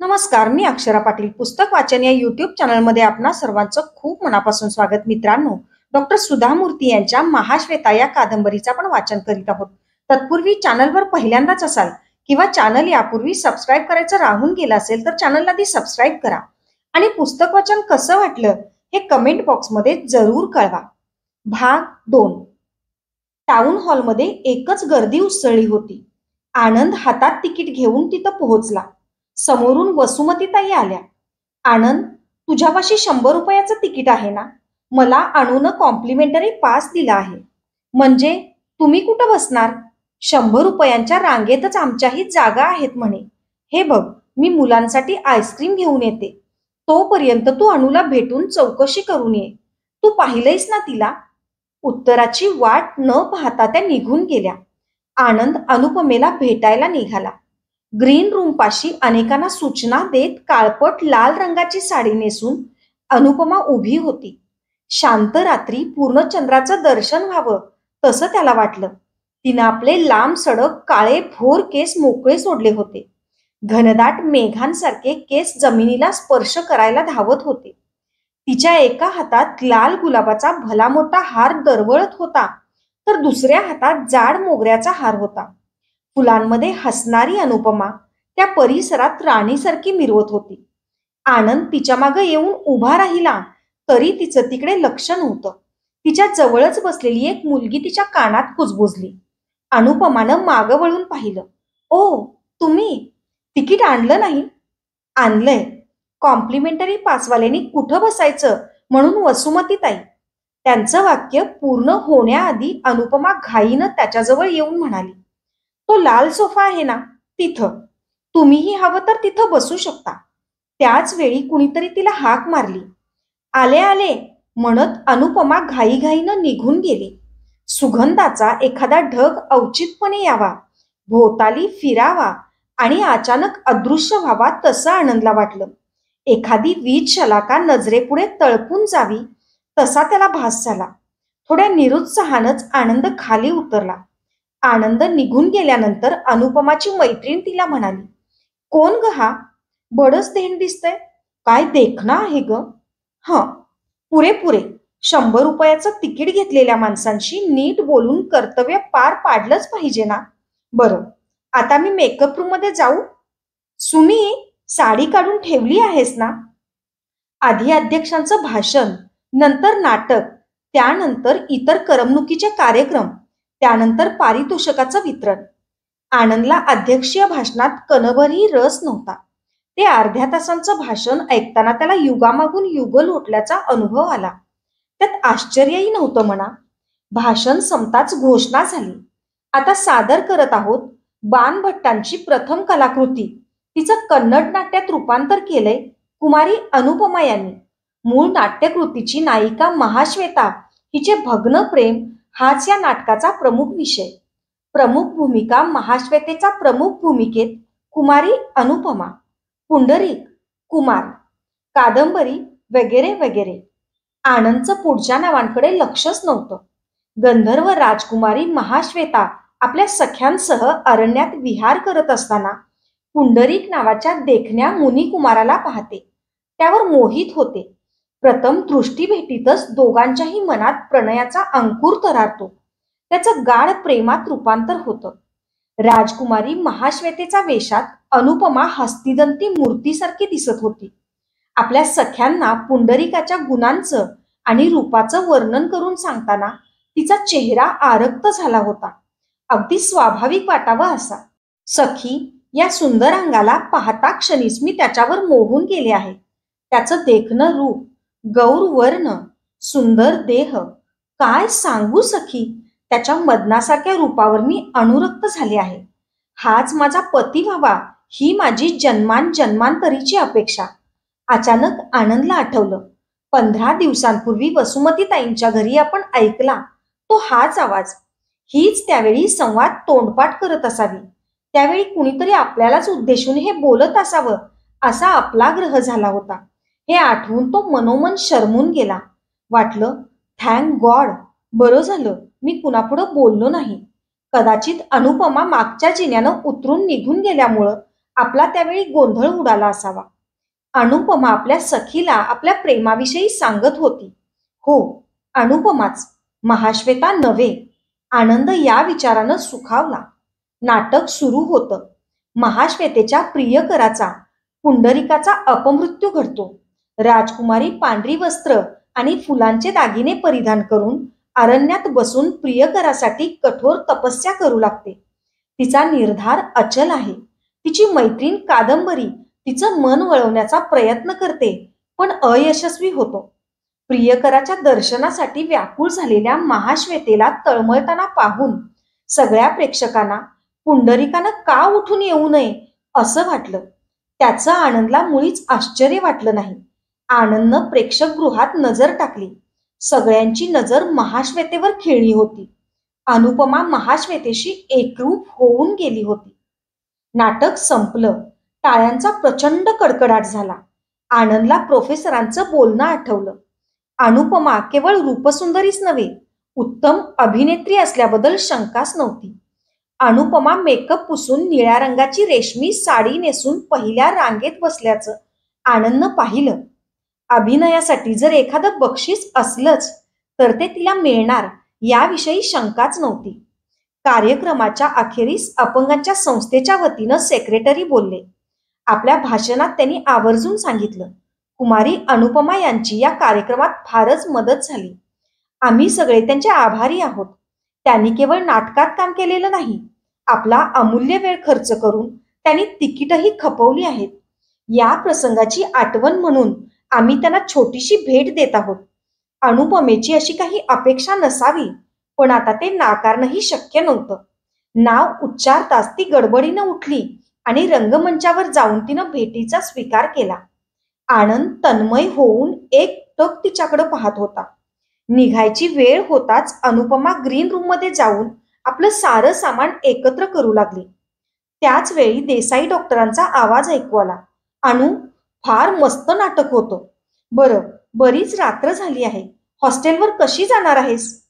नमस्कार, मी अक्षरा पाटील. पुस्तक वाचन या यूट्यूब चॅनलमध्ये आपणा सर्वांचं खूप मनापासून स्वागत. मित्रांनो, डॉक्टर सुधा मूर्ती यांच्या महाश्वेता या कादंबरीचं आपण वाचन करीत आहोत. तत्पूर्वी चॅनलवर पहिल्यांदाच असाल किंवा चॅनल यापूर्वी सबस्क्राईब करायचं राहून गेलं असेल तर चॅनलला आधी सबस्क्राईब करा आणि पुस्तक वाचन कसं वाटलं हे कमेंट बॉक्समध्ये जरूर कळवा. भाग 2. टाउन हॉलमध्ये एकच गर्दी उसळली होती. आनंद हातात तिकीट घेऊन तिथं पोहोचला. समोरून वसुमतीताई आल्या. आनंद, तुझ्यापाशी 100 रुपयाचं तिकीट आहे ना? मला अणूनं कॉम्प्लिमेंटरी पास दिला आहे. म्हणजे तुम्ही कुठं बसणार? 100 रुपयांच्या रांगेतच आमच्याही जागा आहेत म्हणे. हे बघ, मी मुलांसाठी आईस्क्रीम घेऊन येते. तोपर्यंत तू अणूला भेटून चौकशी करून ये. तू पाहिलंयस ना तिला? उत्तराची वाट न पाहता त्या निघून गेल्या. आनंद अनुपमेला भेटायला निघाला. ग्रीन रूम पाशी अनेकांना सूचना देत काळपट लाल रंगाची साडी नेसून अनुपमा उभी होती. शांत रात्री पूर्ण चंद्राचं दर्शन व्हावं तसं त्याला वाटलं. तिनं आपले लांब सडक काळे भोर केस मोकळे सोडले होते. घनदाट मेघांसारखे केस जमिनीला स्पर्श करायला धावत होते. तिच्या एका हातात लाल गुलाबाचा भला मोठा हार दरवळत होता, तर दुसऱ्या हातात जाड मोगऱ्याचा हार होता. फुलांमध्ये हसणारी अनुपमा त्या परिसरात राणीसारखी मिरवत होती. आनंद तिच्या मागे येऊन उभा राहिला तरी तिचं तिकडे लक्ष नव्हतं. तिच्या जवळच बसलेली एक मुलगी तिच्या कानात कुजबुजली. अनुपमानं मागं वळून पाहिलं. ओ, तुम्ही तिकीट आणलं नाही? आणलंय. कॉम्प्लिमेंटरी पासवाल्यांनी कुठं बसायचं म्हणून वसुमतीताई. त्यांचं वाक्य पूर्ण होण्याआधी अनुपमा घाईनं त्याच्याजवळ येऊन म्हणाली, तो लाल सोफा आहे ना, तिथं. तुम्हीही हवं तर तिथं बसू शकता. त्याच वेळी कुणीतरी तिला हाक मारली. आले आले म्हणत अनुपमा घाईघाईनं निघून गेली. सुगंधाचा एखादा ढग अवचितपणे यावा, भोवताली फिरावा आणि अचानक अदृश्य व्हावा तसं आनंदला वाटलं. एखादी वीज शलाका नजरेपुढे तळपून जावी तसा त्याला भास झाला. थोड्या निरुत्साहानंच आनंद खाली उतरला. आनंद निघून गेल्यानंतर अनुपमाची मैत्रीण तिला म्हणाली, कोण ग हा? बडच धेण दिसतंय. काय देखणं आहे ग? पुरे 100 रुपयाचं तिकीट घेतलेल्या माणसांशी नीट बोलून कर्तव्य पार पाडलंच पाहिजे ना. बरं, आता मी मेकअप रूम मध्ये जाऊ? सुमी, साडी काढून ठेवली आहेस ना? आधी अध्यक्षांचं भाषण, नंतर नाटक, त्यानंतर इतर करमणुकीचे कार्यक्रम, त्यानंतर पारितोषिकाचं वितरण. आनंदला अध्यक्षीय भाषणात कणभरही रस नव्हता. ते अर्ध्या तासांचं भाषण ऐकताना त्याला युगामागून युग लोटल्याचा अनुभव आला. त्यात आश्चर्यही नव्हतं म्हणा. भाषण संपताच घोषणा झाली. आता सादर करत आहोत बाणभट्टांची प्रथम कलाकृती. तिचं कन्नड नाट्यात रूपांतर केलंय कुमारी अनुपमा यांनी. मूळ नाट्यकृतीची नायिका महाश्वेता हिचे भग्न प्रेम हाच या नाटकाचा प्रमुख विषय. प्रमुख भूमिका महाश्वेतेचा प्रमुख भूमिकेत कुमारी अनुपमा, पुंडरीक कुमार, कादंबरी वगैरे वगैरे. आनंदचं पुढच्या नावांकडे लक्षच नव्हतं. गंधर्व राजकुमारी महाश्वेता आपल्या सख्यांसह अरण्यात विहार करत असताना पुंडरीक नावाच्या देखण्या मुनिकुमाराला पाहते. त्यावर मोहित होते. प्रथम दृष्टीभेटीतच दोघांच्याही मनात प्रणयाचा अंकुर तरारतो. त्याचं गाढ प्रेमात रूपांतर होतं. राजकुमारी महाश्वेतेचा वेशात अनुपमा हस्तिदंती मूर्तीसारखी दिसत होती. आपल्या सख्यांना पुंडरीकाच्या गुणांचं आणि रूपाचं वर्णन करून सांगताना तिचा चेहरा आरक्त झाला होता. अगदी स्वाभाविक वाटावं असा. सखी, या सुंदर अंगाला पाहता क्षणीच मी त्याच्यावर मोहून गेले आहे. त्याचं देखणं रूप, गौर वर्ण, सुंदर देह, काय सांगू सखी. त्याच्या मदनासारख्या रूपावर मी अनुरक्त झाले आहे. हाच माझा पती व्हावा ही माझी जन्मांतरीची अपेक्षा. अचानक आनंदला आठवलं, 15 दिवसांपूर्वी वसुमतीताईंच्या घरी आपण ऐकला तो हाच आवाज. हीच त्यावेळी संवाद तोंडपाठ करत असावी. त्यावेळी कुणीतरी आपल्यालाच उद्देशून हे बोलत असावं असा आपला ग्रह झाला होता. हे आठवून तो मनोमन शरमून गेला. वाटलं, थँक गॉड, बरं झालं मी कुणापुढं बोललो नाही. कदाचित अनुपमा मागच्या जिन्यानं उतरून निघून गेल्यामुळं आपला त्यावेळी गोंधळ उडाला असावा. अनुपमा आपल्या सखीला आपल्या प्रेमाविषयी सांगत होती. हो, अनुपमाच, महाश्वेता नव्हे. आनंद या विचारानं सुखावला. नाटक सुरू होतं. महाश्वेतेच्या प्रियकराचा, पुंडरिकाचा अपमृत्यू घडतो. राजकुमारी पांढरी वस्त्र आणि फुलांचे दागिने परिधान करून अरण्यात बसून प्रियकरासाठी कठोर तपस्या करू लागते. तिचा निर्धार अचल आहे. तिची मैत्रीण कादंबरी तिचं मन वळवण्याचा प्रयत्न करते, पण अयशस्वी होतो. प्रियकराच्या दर्शनासाठी व्याकुळ झालेल्या महाश्वेतेला तळमळताना पाहून सगळ्या प्रेक्षकांना पुंडरिकानं का उठून येऊ नये असं वाटलं. त्याचं आनंदला मुळीच आश्चर्य वाटलं नाही. आनंदनं प्रेक्षकगृहात नजर टाकली. सगळ्यांची नजर महाश्वेतेवर खिळली होती. अनुपमा महाश्वेतेशी एकरूप होऊन गेली होती. नाटक संपलं. टाळ्यांचा प्रचंड कडकडाट झाला. आनंदला प्रोफेसरांचं बोलणं आठवलं. अनुपमा केवळ रूपसुंदरीच नव्हे, उत्तम अभिनेत्री असल्याबद्दल शंकाच नव्हती. अनुपमा मेकअप पुसून निळ्या रंगाची रेशमी साडी नेसून पहिल्या रांगेत बसल्याचं आनंदनं पाहिलं. अभिनयासाठी जर एखादं बक्षीस असलंच तर ते तिला मिळणार याविषयी शंकाच नव्हती. कार्यक्रमाच्या अखेरीस अपंगांच्या संस्थेच्या वतीनं सेक्रेटरी बोलले. आपल्या भाषणात त्यांनी आवर्जून सांगितलं, कुमारी अनुपमा यांची या कार्यक्रमात फारच मदत झाली. आम्ही सगळे त्यांचे आभारी आहोत. त्यांनी केवळ नाटकात काम केलेलं नाही, आपला अमूल्य वेळ खर्च करून त्यांनी तिकीटही खपवली आहेत. या प्रसंगाची आठवण म्हणून आम्ही त्यांना छोटीशी भेट देत आहोत. अनुपमेची अशी काही अपेक्षा नसावी, पण आता ते नाकारणंही शक्य नव्हतं. नाव उच्चारताच ती गडबडीनं उठली आणि रंगमंचावर जाऊन तिनं भेटीचा स्वीकार केला. आनंद तन्मय होऊन एकटक तिच्याकडे पाहत होता. निघायची वेळ होताच अनुपमा ग्रीन रूम मध्ये जाऊन आपलं सारं सामान एकत्र करू लागली. त्याच वेळी देसाई डॉक्टरांचा आवाज ऐकू आला. अनु, फार मस्त नाटक होतं. बरं, बरीच रात्र झाली आहे. हॉस्टेलवर कशी जाणार आहेस?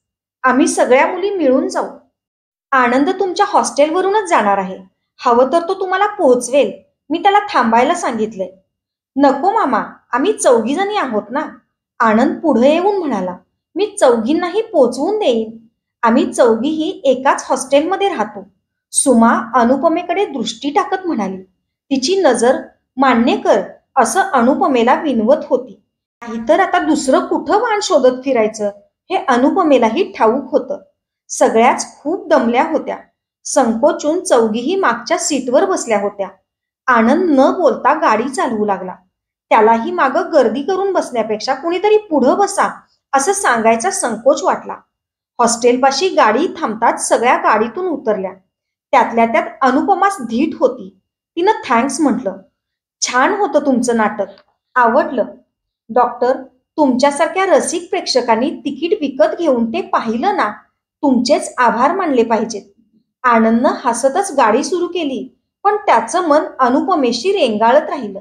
आम्ही सगळ्या मुली मिळून जाऊ. आनंद तुमच्या हॉस्टेलवरूनच जाणार आहे. हवं तर तो तुम्हाला पोहोचवेल. मी त्याला थांबायला सांगितलंय. नको मामा, आम्ही चौघीजणी आहोत ना. आनंद पुढे येऊन म्हणाला. मी चौघींनाही पोचवून देईन. आम्ही चौघीही एकाच हॉस्टेलमध्ये राहतो. सुमा अनुपमेकडे दृष्टी टाकत म्हणाली. तिची नजर मान्य कर असं अनुपमेला विनवत होती. नाहीतर आता दुसरं कुठं वाण शोधत फिरायचं हे अनुपमेलाही ठाऊक होतं. सगळ्याच खूप दमल्या होत्या. संकोचून चौघीही मागच्या सीटवर बसल्या होत्या. आनंद न बोलता गाडी चालवू लागला. त्यालाही मागं गर्दी करून बसण्यापेक्षा कुणीतरी पुढं बसा असं सांगायचा संकोच वाटला. हॉस्टेलपाशी गाडी थांबताच सगळ्या गाडीतून उतरल्या. त्यातल्या त्यात अनुपमाच धीट होती. तिनं थँक्स म्हटलं. छान होतं तुमचं नाटक, आवडलं. डॉक्टर, तुमच्यासारख्या रसिक प्रेक्षकांनी तिकीट विकत घेऊन ते पाहिलं ना, तुमचेच आभार मानले पाहिजेत. आनंदनं हसतच गाडी सुरू केली, पण त्याचं मन अनुपमेशी रेंगाळत राहिलं.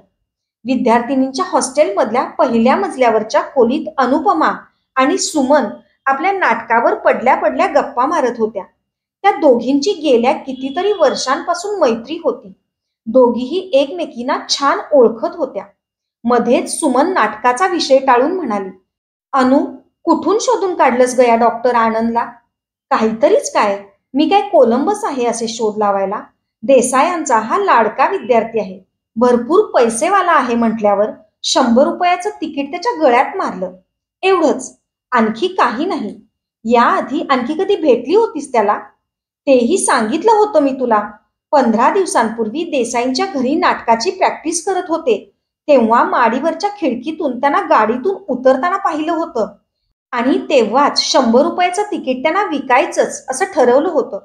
विद्यार्थिनींच्या हॉस्टेलमधल्या पहिल्या मजल्यावरच्या खोलीत अनुपमा आणि सुमन आपल्या नाटकावर पडल्या पडल्या गप्पा मारत होत्या. त्या दोघींची गेल्या कितीतरी वर्षांपासून मैत्री होती. दोघीही एकमेकींना छान ओळखत होत्या. मध्येच सुमन नाटकाचा विषय टाळून म्हणाली. अनु, कुठून शोधून काढलंस गया डॉक्टर आनंदला? काहीतरीच काय, मी काय कोलंबस आहे असे शोध लावायला? देसायांचा हा लाडका विद्यार्थी आहे. भरपूर पैसेवाला आहे म्हटल्यावर 100 रुपयाचं तिकीट त्याच्या गळ्यात मारलं, एवढंच. आणखी काही नाही. याआधी आणखी कधी भेटली होतीस त्याला? तेही सांगितलं होतं मी तुला. 15 दिवसांपूर्वी देसाईंच्या घरी नाटकाची प्रॅक्टिस करत होते, तेव्हा माडीवरच्या खिडकीतून त्यांना गाडीतून उतरताना पाहिलं होतं आणि तेव्हाच 100 रुपयाचं तिकीट त्यांना विकायचंच असं ठरवलं होतं.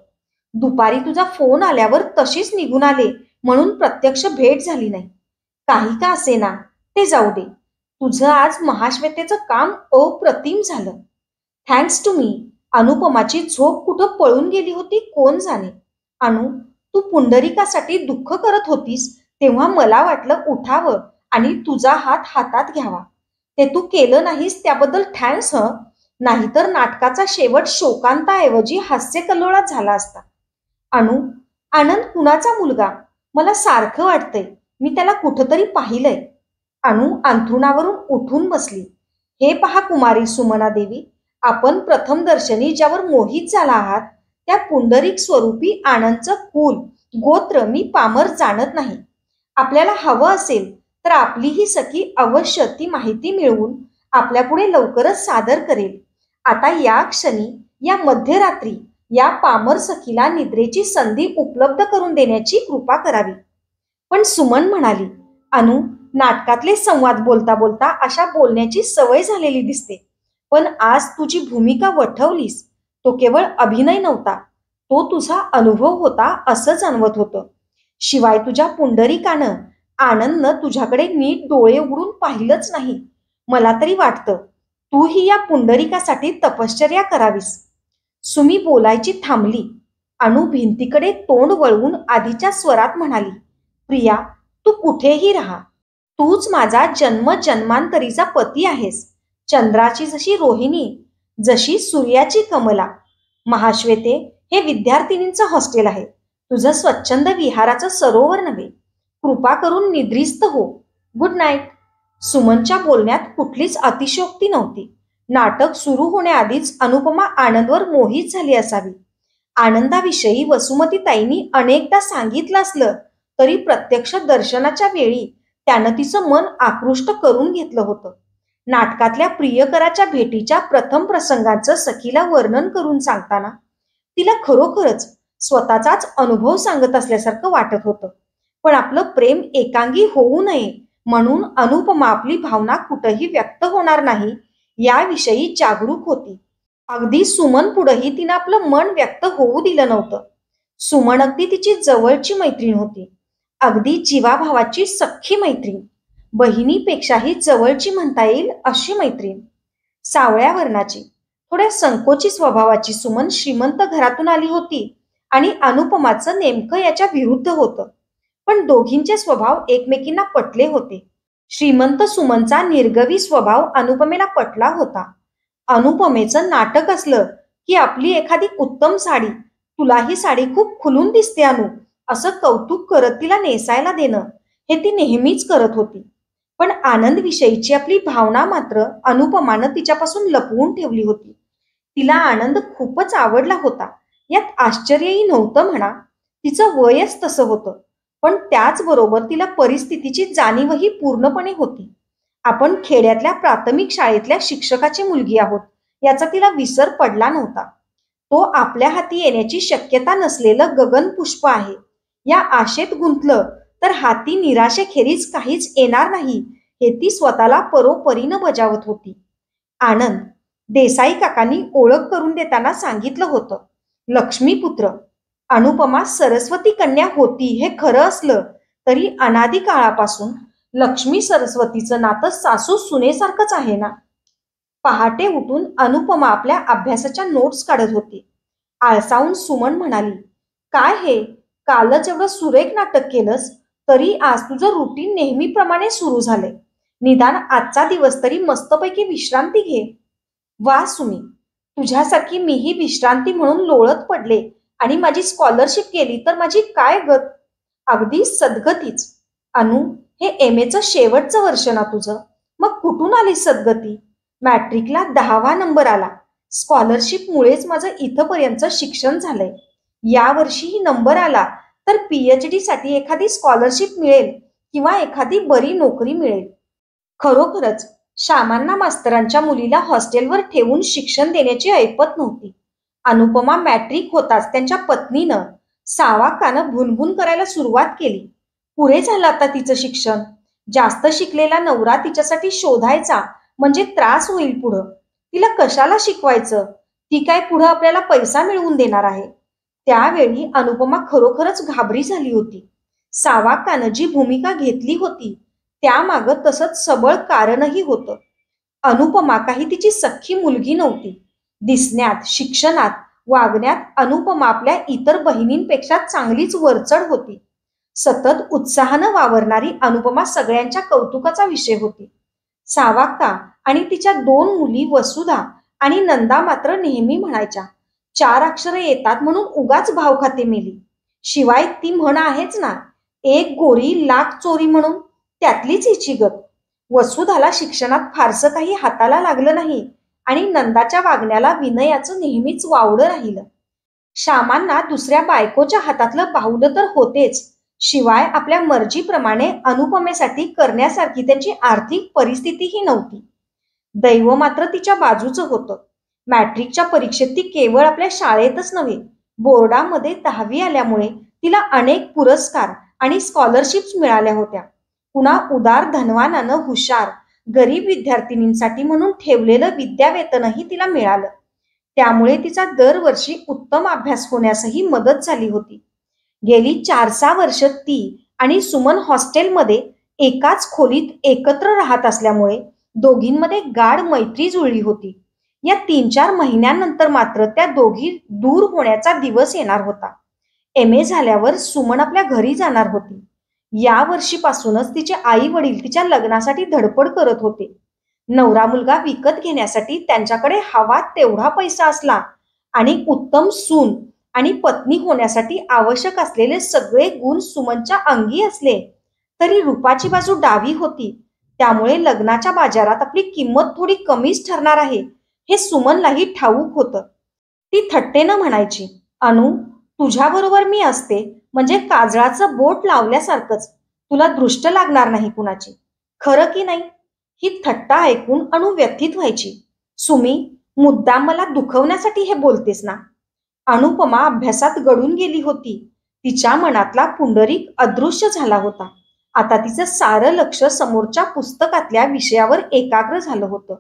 दुपारी तुझा फोन आल्यावर तशीच निघून आले म्हणून प्रत्यक्ष भेट झाली नाही. काही का असेना, ते जाऊ दे. तुझं आज महाश्वेतेचं काम अप्रतिम झालं. Thanks to me. अनुपमाची झोप कुठं पळून गेली होती कोण जाणे. अनु, तू पुंडरिकासाठी दुःख करत होतीस तेव्हा मला वाटलं उठावं आणि तुझा हात हातात घ्यावा. ते तू केलं नाहीस त्याबद्दल थँक्स हं. नाहीतर नाटकाचा शेवट शोकांताऐवजी हास्यकल्लोळात झाला असता. अनु, आनंद कुणाचा मुलगा? मला सारखं वाटतंय मी त्याला कुठंतरी पाहिलंय. अनु अंथरुणावरून उठून बसली. हे पहा कुमारी सुमना देवी, आपण प्रथम दर्शनी ज्यावर मोहित झाला आहात त्या पुंडरीक स्वरूपी आनंदचं कुल गोत्र मी पामर जाणत नाही. आपल्याला हवं असेल तर आपली ही सखी अवश्य ती माहिती मिळवून आपल्यापुढे लवकरच सादर करेल. आता या क्षणी, या मध्यरात्री या पामर सखीला निद्रेची संधी उपलब्ध करून देण्याची कृपा करावी. पण सुमन म्हणाली, अनु, नाटकातले संवाद बोलता बोलता अशा बोलण्याची सवय झालेली दिसते. पण आज तुझी भूमिका वठवलीस. तो केवळ अभिनय नव्हता, तो तुझा अनुभव होता असं जाणवत होतं. शिवाय तुझ्या पुंडरीकानं आनंदनं तुझ्याकडे नीट डोळे उघडून पाहिलंच नाही. मला तरी वाटतं तूही या पुंडरीकासाठी तपश्चर्या करावीस. सुमी बोलायची थांबली. अनु भिंतीकडे तोंड वळवून आधीच्या स्वरात म्हणाली, प्रिया, तू कुठेही राहा. तूच माझा जन्म जन्मांतरीचा पती आहेस. चंद्राची जशी रोहिणी, जशी सूर्याची कमला. महाश्वेते, हे विद्यार्थिनींचं हॉस्टेल आहे, तुझं स्वच्छंद विहाराचं सरोवर नव्हे. कृपा करून निद्रिस्त हो. Good night. सुमनच्या बोलण्यात कुठलीच अतिशयोक्ती नव्हती. नाटक सुरू होण्याआधीच अनुपमा आनंदवर मोहित झाली असावी. आनंदाविषयी वसुमतीताईंनी अनेकदा सांगितलं असलं तरी प्रत्यक्ष दर्शनाच्या वेळी त्यानं तिचं मन आकृष्ट करून घेतलं होतं. नाटकातल्या प्रियकराच्या भेटीच्या प्रथम प्रसंगाचं सखीला वर्णन करून सांगताना तिला खरोखरच स्वतःचाच अनुभव सांगत असल्यासारखं वाटत होतं. पण आपलं प्रेम एकांगी होऊ नये म्हणून अनुपमा आपली भावना कुठंही व्यक्त होणार नाही याविषयी जागरूक होती. अगदी सुमन पुढेही तिनं आपलं मन व्यक्त होऊ दिलं नव्हतं. सुमन अगदी तिची जवळची मैत्रीण होती, अगदी जीवाभावाची सख्खी मैत्रीण, बहिणीपेक्षाही जवळची म्हणता येईल अशी मैत्रीण. सावळ्या वर्णाची, थोड्या संकोची स्वभावाची सुमन श्रीमंत घरातून आली होती आणि अनुपमाचं नेमकं याच्या विरुद्ध होतं. पण दोघींचे स्वभाव एकमेकींना पटले होते. श्रीमंत सुमनचा निर्गवी स्वभाव अनुपमेला पटला होता. अनुपमेचं नाटक असलं की आपली एखादी उत्तम साडी, तुला ही साडी खूप खुलून दिसते अनु, असं कौतुक करत तिला नेसायला देणं हे ती नेहमीच करत होती. पण आनंद विषयीची आपली भावना मात्र अनुपमानं तिच्यापासून लपवून ठेवली होती. तिला आनंद खूपच आवडला होता, यात आश्चर्यही नव्हतं म्हणा. तिचं वयच तसं होतं. पण त्याचबरोबर तिला परिस्थितीची जाणीवही पूर्णपणे होती. आपण खेड्यातल्या प्राथमिक शाळेतल्या शिक्षकाची मुलगी आहोत याचा तिला विसर पडला नव्हता. तो आपल्या हाती येण्याची शक्यता नसलेलं गगनपुष्प आहे. या आशेत गुंतलं तर हाती निराशेखेरीज काहीच येणार नाही हे ती स्वतःला परोपरीनं बजावत होती. आनंद, देसाई काकांनी ओळख करून देताना सांगितलं होतं, लक्ष्मीपुत्र. अनुपमा सरस्वती कन्या होती हे खरं असलं तरी अनादी काळापासून लक्ष्मी सरस्वतीचं नातं सासू सुनेसारखंच आहे ना. पहाटे उठून अनुपमा आपल्या अभ्यासाच्या नोट्स काढत होती. आळसावून सुमन म्हणाली, काय हे, कालच एवढं सुरेख नाटक केलंस तरी आज तुझं रुटीन नेहमीप्रमाणे सुरू झालंय. निदान आजचा दिवस तरी मस्तपैकी विश्रांती घे. वा सुमी, तुझ्यासारखी मीही विश्रांती म्हणून लोळत पडले आणि माझी स्कॉलरशिप गेली तर माझी काय गत. अगदी सद्गतीच. अनु, हे MA शेवटचं वर्ष ना तुझं, मग कुठून आली सद्गती. मॅट्रिकला 10वा नंबर आला. स्कॉलरशिपमुळेच माझं इथंपर्यंतचं शिक्षण झालंय. यावर्षीही नंबर आला तर PhD साठी एखादी स्कॉलरशिप मिळेल किंवा एखादी बरी नोकरी मिळेल. खरोखरच श्यामांना मास्तरांच्या मुलीला हॉस्टेलवर ठेवून शिक्षण देण्याची ऐपत नव्हती. अनुपमा मॅट्रिक होताच त्यांच्या पत्नीनं सावाकानं भुनभुन करायला सुरुवात केली. पुरे झालं आता तिचं शिक्षण. जास्त शिकलेला नवरा तिच्यासाठी शोधायचा म्हणजे त्रास होईल पुढं. तिला कशाला शिकवायचं, ती काय पुढं आपल्याला पैसा मिळवून देणार आहे. त्यावेळी अनुपमा खरोखरच घाबरी झाली होती. सावाकानं जी भूमिका घेतली होती त्यामागं तसंच सबळ कारणही होतं. अनुपमा काही तिची सख्खी मुलगी नव्हती. दिसण्यात, शिक्षणात, वागण्यात अनुपमा आपल्या इतर बहिणींपेक्षा चांगलीच वरचढ होती. सतत उत्साहानं वावरणारी अनुपमा सगळ्यांच्या कौतुकाचा विषय होती. सावाका आणि तिच्या 2 मुली वसुधा आणि नंदा मात्र नेहमी म्हणायच्या, 4 अक्षरं येतात म्हणून उगाच भाव खाते मेली. शिवाय ती म्हण आहेच ना, एक गोरी लाख चोरी म्हणून त्यातलीच हिची गत. वसुधाला शिक्षणात फारसं काही हाताला लागलं नाही आणि नंदाच्या वागण्याला विनयाचं नेहमीच वावडं राहिलं. श्यामांना दुसऱ्या बायकोच्या हातातलं बाहुलं तर होतेच, शिवाय आपल्या मर्जीप्रमाणे अनुपमेसाठी करण्यासारखी त्यांची आर्थिक परिस्थितीही नव्हती. दैव मात्र तिच्या बाजूचं होतं. मॅट्रिकच्या परीक्षेत ती केवळ आपल्या शाळेतच नव्हे, बोर्डामध्ये 10वी आल्यामुळे तिला अनेक पुरस्कार आणि स्कॉलरशिप्स मिळाल्या होत्या. पुन्हा उदार धनवानानं हुशार गरीब विद्यार्थिनींसाठी म्हणून ठेवलेलं विद्यावेतनही तिला मिळालं. त्यामुळे तिचा दरवर्षी उत्तम अभ्यास होण्यासही मदत झाली होती. गेली 4-6 वर्ष ती आणि सुमन हॉस्टेलमध्ये एकाच खोलीत एकत्र राहत असल्यामुळे दोघींमध्ये गाढ मैत्री जुळली होती. या 3-4 महिन्यानंतर मात्र त्या दोघी दूर होण्याचा दिवस येणार होता. MA झाल्यावर सुमन आपल्या घरी जाणार होती. या वर्षीपासूनच तिचे आई वडील तिच्या लग्नासाठी धडपड करत होते. नवरा मुलगा विकत घेण्यासाठी त्यांच्याकडे हवा तेवढा पैसा असला आणि उत्तम सून आणि पत्नी होण्यासाठी आवश्यक असलेले सगळे गुण सुमनच्या अंगी असले तरी रूपाची बाजू डावी होती. त्यामुळे लग्नाच्या बाजारात आपली किंमत थोडी कमीच ठरणार आहे हे सुमनलाही ठाऊक होतं. ती थट्टेनं म्हणायची, अनु, तुझ्याबरोबर मी असते म्हणजे काजळाचं बोट लावल्यासारखंच, तुला दृष्ट लागणार नाही कुणाची. खरं की नाही? ही थट्टा ऐकून अनु व्यथित व्हायची. सुमी, मुद्दाम मला दुखवण्यासाठी हे बोलतेस ना? अनुपमा अभ्यासात गळून गेली होती. तिच्या मनातला पुंडरीक अदृश्य झाला होता. आता तिचं सारं लक्ष समोरच्या पुस्तकातल्या विषयावर एकाग्र झालं होतं.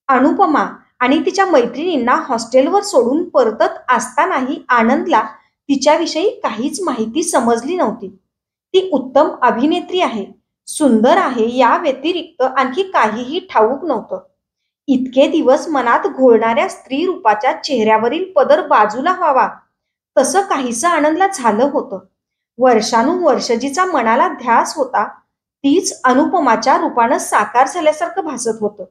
अनुपमा आणि तिच्या मैत्रिणींना हॉस्टेलवर सोडून परतत असतानाही आनंदला तिच्याविषयी काहीच माहिती समजली नव्हती. ती उत्तम अभिनेत्री आहे, सुंदर आहे, या व्यतिरिक्त आणखी काहीही ठाऊक नव्हतं. इतके दिवस मनात घोळणाऱ्या स्त्री रूपाच्या चेहऱ्यावरील पदर बाजूला व्हावा तसं काहीसं आनंदला झालं होतं. वर्षानुवर्ष जिचा मनाला ध्यास होता तीच अनुपमाच्या रूपानं साकार झाल्यासारखं भासत होतं.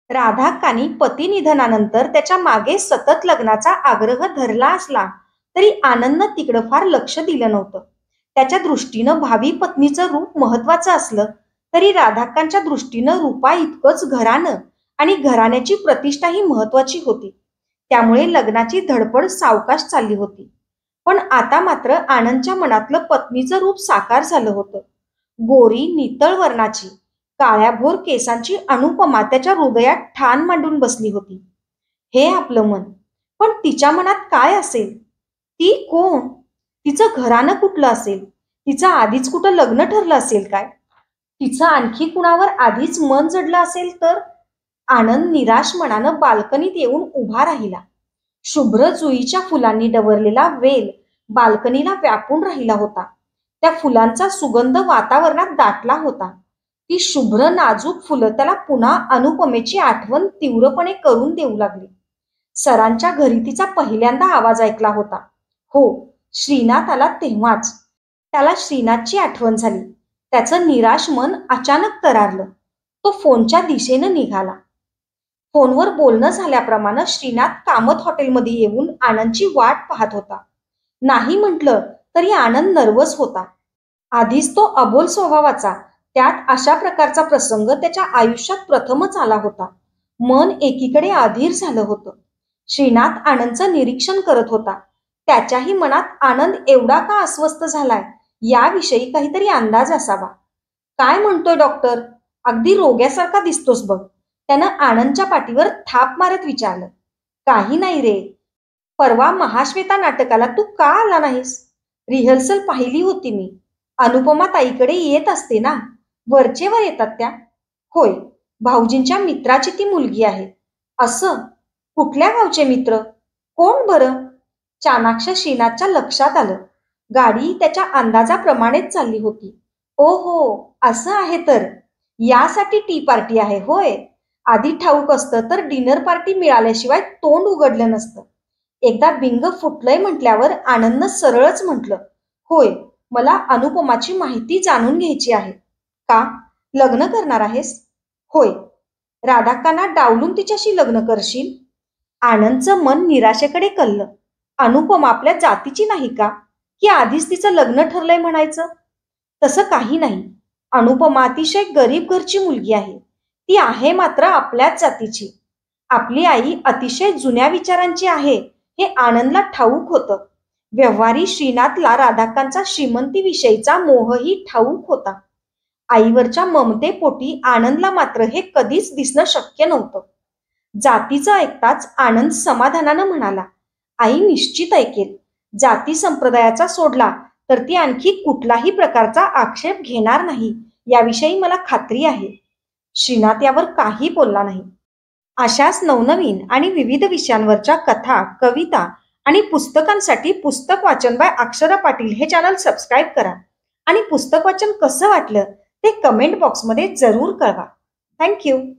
राधाक्कानी पती निधनानंतर त्याच्या मागे सतत लग्नाचा आग्रह धरला असला तरी आनंदनं तिकडं फार लक्ष दिलं नव्हतं. त्याच्या दृष्टीनं भावी पत्नीचं रूप महत्वाचं असलं तरी राधाक्कांच्या दृष्टीनं रूपा इतकंच घराणं आणि घराण्याची प्रतिष्ठाही महत्वाची होती. त्यामुळे लग्नाची धडपड सावकाश चालली होती. पण आता मात्र आनंदच्या मनातलं पत्नीचं रूप साकार झालं होतं. गोरी नितळ वर्णाची काळ्याभोर केसांची अनुपमा त्याच्या हृदयात ठाण मांडून बसली होती. हे आपलं मन. पण तिच्या मनात काय असेल? ती कोण? तिचं घराणं कुठलं असेल? तिचं आधीच कुठं लग्न ठरलं असेल काय? तिचं आणखी कुणावर आधीच मन जडलं असेल तर? आनंद निराश मनानं बाल्कनीत येऊन उभा राहिला. शुभ्र जुईच्या फुलांनी डवरलेला वेल बाल्कनीला व्यापून राहिला होता. त्या फुलांचा सुगंध वातावरणात दाटला होता. ती शुभ्र नाजूक फुलं त्याला पुन्हा अनुपमेची आठवण तीव्रपणे करून देऊ लागली. सरांच्या घरी तिचा पहिल्यांदा आवाज ऐकला होता. हो, श्रीनाथ आला तेव्हाच. त्याला श्रीनाथची आठवण झाली. त्याचं निराश मन अचानक तरारलं. तो फोनच्या दिशेनं निघाला. फोनवर बोलणं झाल्याप्रमाणे श्रीनाथ कामत हॉटेलमध्ये येऊन आनंदची वाट पाहत होता. नाही म्हटलं तरी आनंद नर्वस होता. आधीच तो अबोल स्वभावाचा, त्यात अशा प्रकारचा प्रसंग त्याच्या आयुष्यात प्रथमच आला होता. मन एकीकडे अधीर झालं होतं. श्रीनाथ आनंदचं निरीक्षण करत होता. त्याच्याही मनात आनंद एवढा का अस्वस्थ झालाय याविषयी काहीतरी अंदाज असावा. काय म्हणतोय डॉक्टर? अगदी रोग्यासारखा दिसतोस बघ, त्यानं आनंदच्या पाठीवर थाप मारत विचारलं. काही नाही रे, परवा महाश्वेता नाटकाला तू का आला नाहीस? रिहर्सल पाहिली होती मी. अनुपमा ताईकडे येत असते ना, वरचेवर येतात त्या. होय, भाऊजींच्या मित्राची ती मुलगी आहे. असं? कुठल्या गावचे मित्र? कोण बरं? चाणाक्ष श्रीनाथच्या लक्षात आलं. गाडी त्याच्या अंदाजाप्रमाणेच चालली होती. ओहो, असं आहे तर. यासाठी टी पार्टी आहे होय? आधी ठाऊक असतं तर डिनर पार्टी मिळाल्याशिवाय तोंड उघडलं नसतं. एकदा बिंग फुटलंय म्हटल्यावर आनंदनं सरळच म्हटलं, होय, मला अनुपमाची माहिती जाणून घ्यायची आहे. का? लग्न करणार आहेस? होय. राधाक्कांना डावलून तिच्याशी लग्न करशील? आनंदचं मन निराशेकडे कललं. अनुपमा आपल्या जातीची नाही का? की आधीच तिचं लग्न ठरलंय म्हणायचं? तसं काही नाही. अनुपमा अतिशय गरीब घरची मुलगी आहे. ती आहे मात्र आपल्याच जातीची. आपली आई अतिशय जुन्या विचारांची आहे हे आनंदला ठाऊक होतं. व्यवहारी श्रीनाथला राधाकांतचा श्रीमंतीविषयीचा मोहही ठाऊक होता. आईवरच्या ममतेपोटी आनंदला मात्र हे कधीच दिसणं शक्य नव्हतं. जातीचं ऐकताच आनंद समाधानानं म्हणाला, आई निश्चित ऐकेल. जाती संप्रदायाचा सोडला तर ती आणखी कुठलाही प्रकारचा आक्षेप घेणार नाही याविषयी मला खात्री आहे. श्रीनाथ यावर काही बोलला नाही. अशाच नवनवीन आणि विविध विषयांवरच्या कथा, कविता आणि पुस्तकांसाठी पुस्तक वाचन बाय अक्षरा पाटील हे चॅनल सबस्क्राईब करा आणि पुस्तक वाचन कसं वाटलं ते कमेंट बॉक्समध्ये जरूर कळवा. थँक्यू.